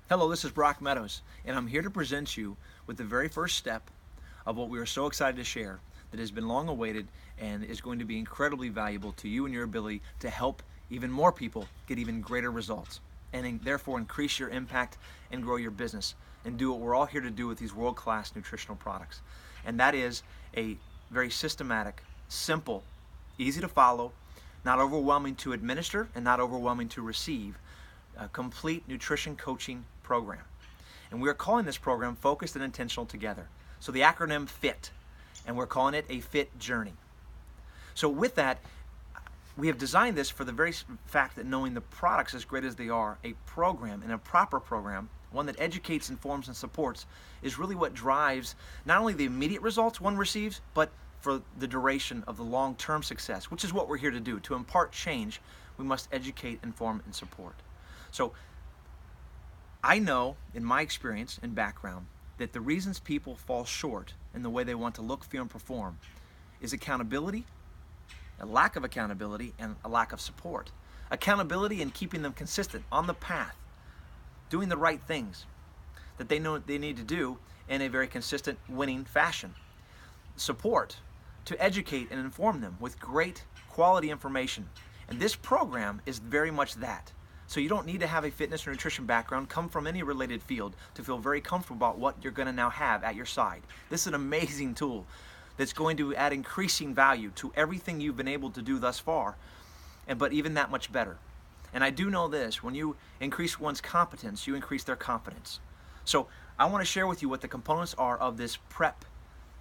Hello, this is Brock Meadows, and I'm here to present you with the very first step of what we are so excited to share that has been long awaited and is going to be incredibly valuable to you and your ability to help even more people get even greater results and therefore increase your impact and grow your business and do what we're all here to do with these world-class nutritional products. And that is a very systematic, simple, easy to follow, not overwhelming to administer and not overwhelming to receive, a complete nutrition coaching program. And we are calling this program Focused and Intentional Together. So the acronym F.I.T, and we're calling it a Fit Journey. So with that, we have designed this for the very fact that knowing the products, as great as they are, a program and a proper program, one that educates, informs, and supports, is really what drives not only the immediate results one receives, but for the duration of the long-term success, which is what we're here to do. To impart change, we must educate, inform, and support. So I know in my experience and background that the reasons people fall short in the way they want to look, feel, and perform is accountability, a lack of accountability, and a lack of support. Accountability in keeping them consistent on the path, doing the right things that they know they need to do in a very consistent, winning fashion. Support to educate and inform them with great quality information. And this program is very much that. So you don't need to have a fitness or nutrition background, come from any related field to feel very comfortable about what you're going to now have at your side. This is an amazing tool that's going to add increasing value to everything you've been able to do thus far, but even that much better. And I do know this, when you increase one's competence, you increase their confidence. So I want to share with you what the components are of this prep.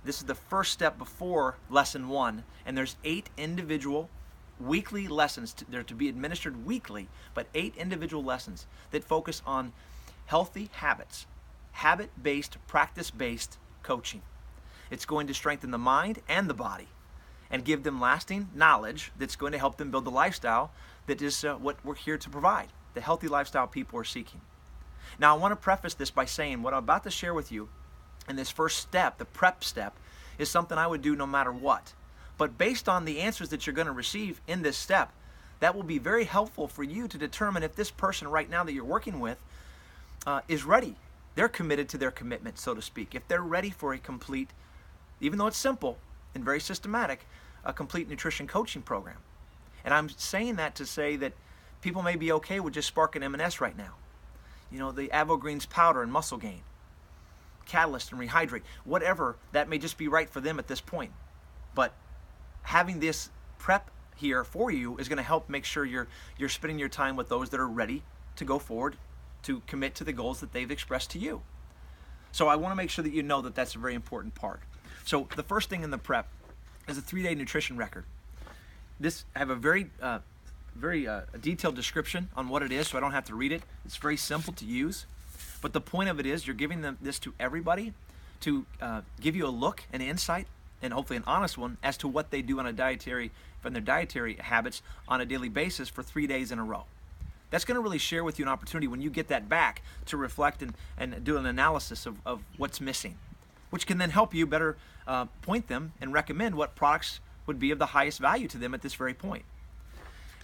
This is the first step before lesson 1, and there's 8 individual weekly lessons. They're to be administered weekly, but 8 individual lessons that focus on healthy habits, habit-based, practice-based coaching. It's going to strengthen the mind and the body and give them lasting knowledge that's going to help them build the lifestyle that is what we're here to provide, the healthy lifestyle people are seeking. Now, I want to preface this by saying what I'm about to share with you in this first step, the prep step, is something I would do no matter what. But based on the answers that you're going to receive in this step, that will be very helpful for you to determine if this person right now that you're working with is ready. They're committed to their commitment, so to speak. If they're ready for a complete, even though it's simple and very systematic, a complete nutrition coaching program. And I'm saying that to say that people may be okay with just sparking M&S right now. You know, the Avogreens powder and muscle gain, catalyst and rehydrate, whatever, that may just be right for them at this point. But having this prep here for you is going to help make sure you're spending your time with those that are ready to go forward, to commit to the goals that they've expressed to you. So I want to make sure that you know that that's a very important part. So the first thing in the prep is a 3-day nutrition record. I have a very detailed description on what it is, so I don't have to read it. It's very simple to use. But the point of it is you're giving this to everybody to give you a look, an insight, and hopefully an honest one as to what they do on from their dietary habits on a daily basis for 3 days in a row. That's going to really share with you an opportunity when you get that back to reflect and do an analysis of what's missing, which can then help you better point them and recommend what products would be of the highest value to them at this very point.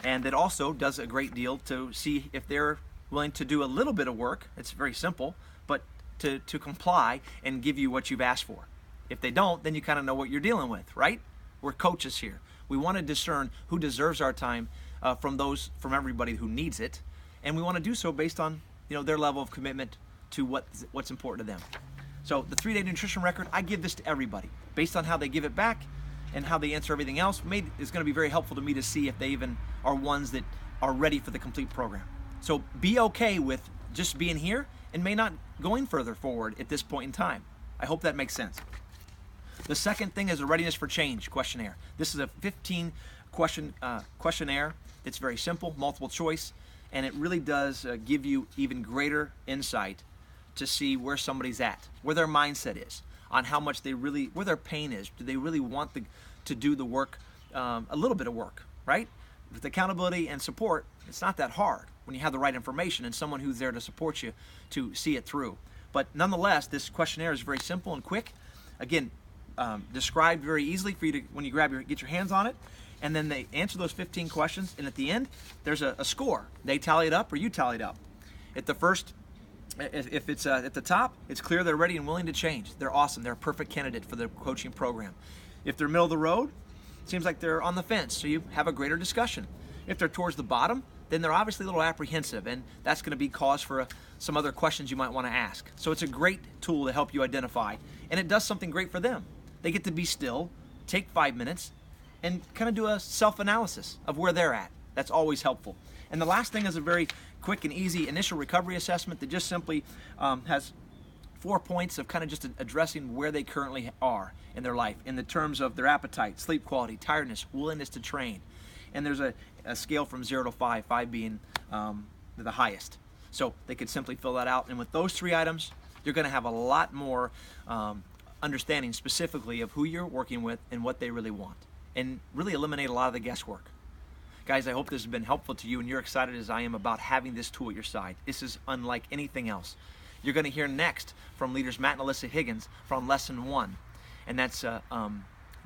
And it also does a great deal to see if they're willing to do a little bit of work. It's very simple, but to comply and give you what you've asked for. If they don't, then you kind of know what you're dealing with, right? We're coaches here. We want to discern who deserves our time from everybody who needs it, and we want to do so based on their level of commitment to what's important to them. So the 3-day nutrition record, I give this to everybody based on how they give it back and how they answer everything else. It's going to be very helpful to me to see if they even are ones that are ready for the complete program. So be okay with just being here and may not going further forward at this point in time. I hope that makes sense. The second thing is a readiness for change questionnaire. This is a 15 question questionnaire. It's very simple, multiple choice, and it really does give you even greater insight to see where somebody's at, where their mindset is, on how much where their pain is. Do they really want to do the work, a little bit of work, right? With accountability and support, it's not that hard when you have the right information and someone who's there to support you to see it through. But nonetheless, this questionnaire is very simple and quick. Again, described very easily for you to, when you get your hands on it, and then they answer those 15 questions, and at the end, there's a score. They tally it up or you tally it up. At the first If it's at the top, it's clear they're ready and willing to change. They're awesome. They're a perfect candidate for the coaching program. If they're middle of the road, it seems like they're on the fence, so you have a greater discussion. If they're towards the bottom, then they're obviously a little apprehensive, and that's going to be cause for some other questions you might want to ask. So it's a great tool to help you identify, and it does something great for them. They get to be still, take 5 minutes, and kind of do a self-analysis of where they're at. That's always helpful. And the last thing is a very quick and easy initial recovery assessment that just simply has 4 points of kind of just addressing where they currently are in their life in the terms of their appetite, sleep quality, tiredness, willingness to train. And there's a scale from 0 to 5, 5 being the highest. So they could simply fill that out. And with those 3 items, you're going to have a lot more understanding specifically of who you're working with and what they really want, and really eliminate a lot of the guesswork. Guys, I hope this has been helpful to you, and you're excited as I am about having this tool at your side. This is unlike anything else. You're going to hear next from leaders Matt and Alyssa Higgins from Lesson 1, and that's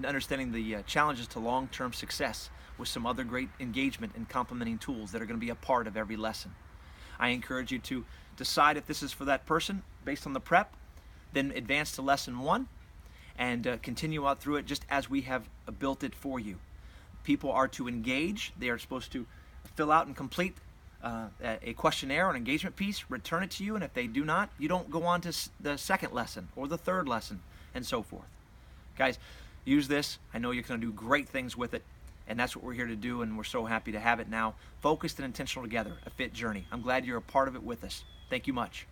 understanding the challenges to long-term success with some other great engagement and complementing tools that are going to be a part of every lesson. I encourage you to decide if this is for that person based on the prep, then advance to Lesson 1 and continue out through it just as we have built it for you. People are to engage. They are supposed to fill out and complete a questionnaire or an engagement piece, return it to you, and if they do not, you don't go on to the second lesson or the third lesson, and so forth. Guys, use this. I know you're going to do great things with it, and that's what we're here to do, and we're so happy to have it now. Focused and intentional together, a fit journey. I'm glad you're a part of it with us. Thank you much.